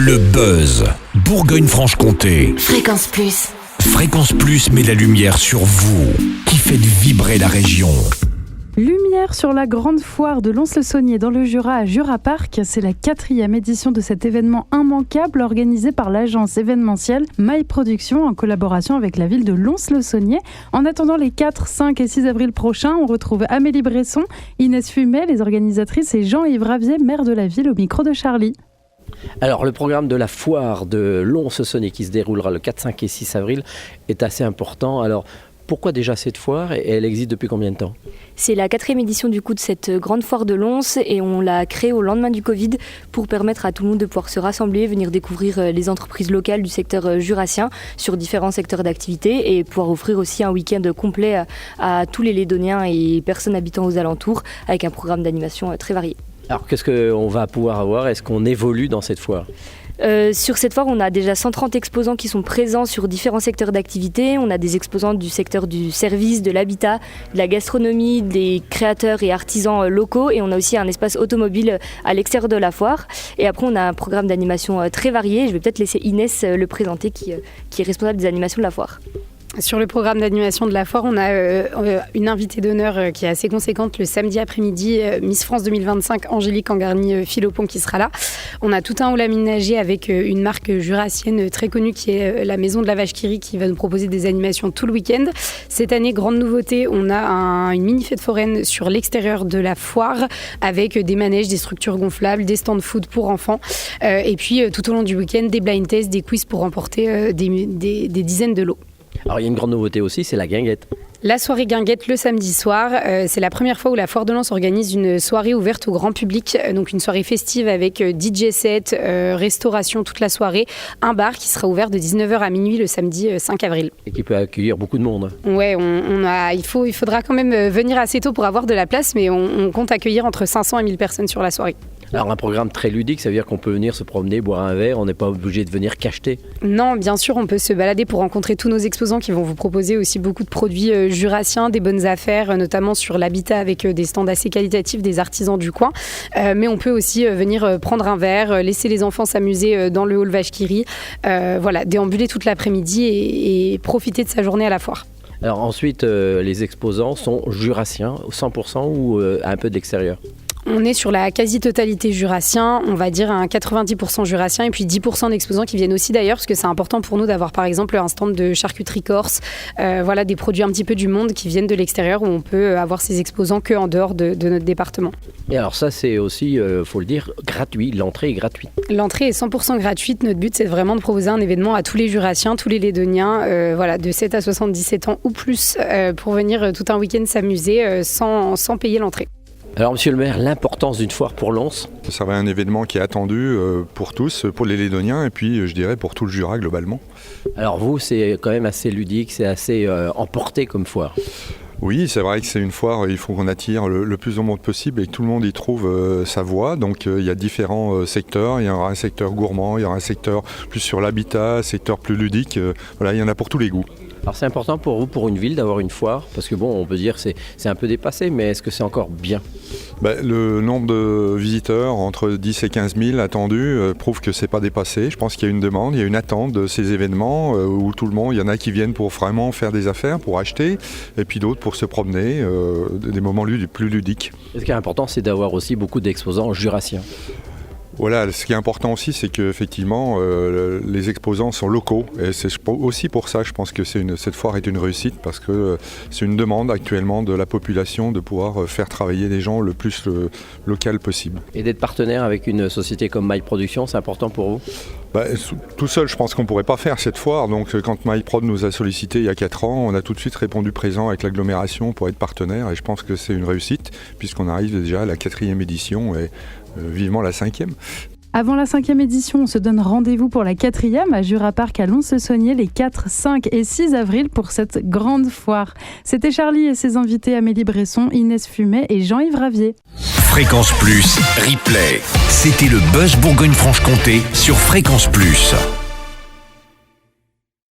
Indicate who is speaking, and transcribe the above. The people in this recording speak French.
Speaker 1: Le buzz Bourgogne-Franche-Comté.
Speaker 2: Fréquence Plus.
Speaker 1: Fréquence Plus met la lumière sur vous, qui faites vibrer la région.
Speaker 3: Lumière sur la grande foire de Lons-le-Saunier dans le Jura à Jura Park. C'est la 4e édition de cet événement immanquable organisé par l'agence événementielle My Production en collaboration avec la ville de Lons-le-Saunier. En attendant les 4, 5 et 6 avril prochains, on retrouve Amélie Bresson, Inès Fumet, les organisatrices et Jean-Yves Ravier, maire de la ville au micro de Charlie.
Speaker 4: Alors le programme de la foire de Lons-le-Saunier qui se déroulera le 4, 5 et 6 avril est assez important. Alors pourquoi déjà cette foire et elle existe depuis combien de temps ?
Speaker 5: C'est la 4e édition du coup de cette grande foire de Lons et on l'a créée au lendemain du Covid pour permettre à tout le monde de pouvoir se rassembler, venir découvrir les entreprises locales du secteur jurassien sur différents secteurs d'activité et pouvoir offrir aussi un week-end complet à tous les Lédoniens et personnes habitant aux alentours avec un programme d'animation très varié.
Speaker 4: Alors qu'est-ce qu'on va pouvoir avoir ? Est-ce qu'on évolue dans cette foire ?
Speaker 5: Sur cette foire, on a déjà 130 exposants qui sont présents sur différents secteurs d'activité. On a des exposants du secteur du service, de l'habitat, de la gastronomie, des créateurs et artisans locaux. Et on a aussi un espace automobile à l'extérieur de la foire. Et après, on a un programme d'animation très varié. Je vais peut-être laisser Inès le présenter, qui est responsable des animations de la foire.
Speaker 6: Sur le programme d'animation de la foire, on a une invitée d'honneur qui est assez conséquente le samedi après-midi, Miss France 2025, Angélique Angarny-Philopon qui sera là. On a tout un hall aménagé avec une marque jurassienne très connue qui est la Maison de la Vache qui rit qui va nous proposer des animations tout le week-end. Cette année, grande nouveauté, on a une mini-fête foraine sur l'extérieur de la foire avec des manèges, des structures gonflables, des stands food pour enfants et puis tout au long du week-end, des blind tests, des quiz pour remporter des dizaines de lots.
Speaker 4: Alors il y a une grande nouveauté aussi, c'est la guinguette.
Speaker 6: La soirée guinguette le samedi soir, c'est la première fois où la Foire de Lens organise une soirée ouverte au grand public, donc une soirée festive avec DJ set, restauration toute la soirée, un bar qui sera ouvert de 19h à minuit le samedi 5 avril.
Speaker 4: Et qui peut accueillir beaucoup de monde.
Speaker 6: Ouais, il faudra quand même venir assez tôt pour avoir de la place, mais on compte accueillir entre 500 et 1000 personnes sur la soirée.
Speaker 4: Alors un programme très ludique, ça veut dire qu'on peut venir se promener, boire un verre, on n'est pas obligé de venir cacheter.
Speaker 6: Non, bien sûr, on peut se balader pour rencontrer tous nos exposants qui vont vous proposer aussi beaucoup de produits jurassiens, des bonnes affaires, notamment sur l'habitat avec des stands assez qualitatifs des artisans du coin. Mais on peut aussi venir prendre un verre, laisser les enfants s'amuser dans le hall Vache qui rit, déambuler toute l'après-midi et profiter de sa journée à la foire.
Speaker 4: Alors ensuite, les exposants sont jurassiens, 100% ou un peu d'extérieur ?
Speaker 6: On est sur la quasi-totalité jurassien, on va dire un 90% jurassien et puis 10% d'exposants qui viennent aussi d'ailleurs parce que c'est important pour nous d'avoir par exemple un stand de charcuterie corse, des produits un petit peu du monde qui viennent de l'extérieur où on peut avoir ces exposants qu'en dehors de notre département.
Speaker 4: Et alors ça c'est aussi, faut le dire, gratuit, l'entrée est gratuite.
Speaker 6: L'entrée est 100% gratuite, notre but c'est vraiment de proposer un événement à tous les jurassiens, tous les Lédoniens, de 7 à 77 ans ou plus pour venir tout un week-end s'amuser sans payer l'entrée.
Speaker 4: Alors monsieur le maire, l'importance d'une foire pour Lens ?
Speaker 7: Ça va être un événement qui est attendu pour tous, pour les Lédoniens et puis je dirais pour tout le Jura globalement.
Speaker 4: Alors vous, c'est quand même assez ludique, c'est assez emporté comme foire.
Speaker 7: Oui, c'est vrai que c'est une foire, il faut qu'on attire le plus de monde possible et que tout le monde y trouve sa voie. Donc il y a différents secteurs, il y aura un secteur gourmand, il y aura un secteur plus sur l'habitat, un secteur plus ludique, il y en a pour tous les goûts.
Speaker 4: Alors c'est important pour vous, pour une ville, d'avoir une foire ? Parce que on peut dire que c'est un peu dépassé, mais est-ce que c'est encore bien ?
Speaker 7: Le nombre de visiteurs, entre 10 et 15 000 attendus, prouve que c'est pas dépassé. Je pense qu'il y a une demande, il y a une attente de ces événements où tout le monde, il y en a qui viennent pour vraiment faire des affaires, pour acheter, et puis d'autres pour se promener, des moments plus ludiques.
Speaker 4: Ce qui est important, c'est d'avoir aussi beaucoup d'exposants jurassiens.
Speaker 7: Voilà, ce qui est important aussi, c'est qu'effectivement, les exposants sont locaux. Et c'est aussi pour ça, je pense que cette foire est une réussite, parce que c'est une demande actuellement de la population de pouvoir faire travailler les gens le plus local possible.
Speaker 4: Et d'être partenaire avec une société comme My Production, c'est important pour vous ?
Speaker 7: Tout seul, je pense qu'on ne pourrait pas faire cette foire. Donc quand MyProd nous a sollicité il y a 4 ans, on a tout de suite répondu présent avec l'agglomération pour être partenaire. Et je pense que c'est une réussite, puisqu'on arrive déjà à la 4e édition et vivement la 5e.
Speaker 3: Avant la 5e édition, on se donne rendez-vous pour la 4e à Jura Park à Lons-le-Saunier les 4, 5 et 6 avril pour cette grande foire. C'était Charlie et ses invités Amélie Bresson, Inès Fumet et Jean-Yves Ravier.
Speaker 1: Fréquence Plus, replay. C'était le buzz Bourgogne-Franche-Comté sur Fréquence Plus.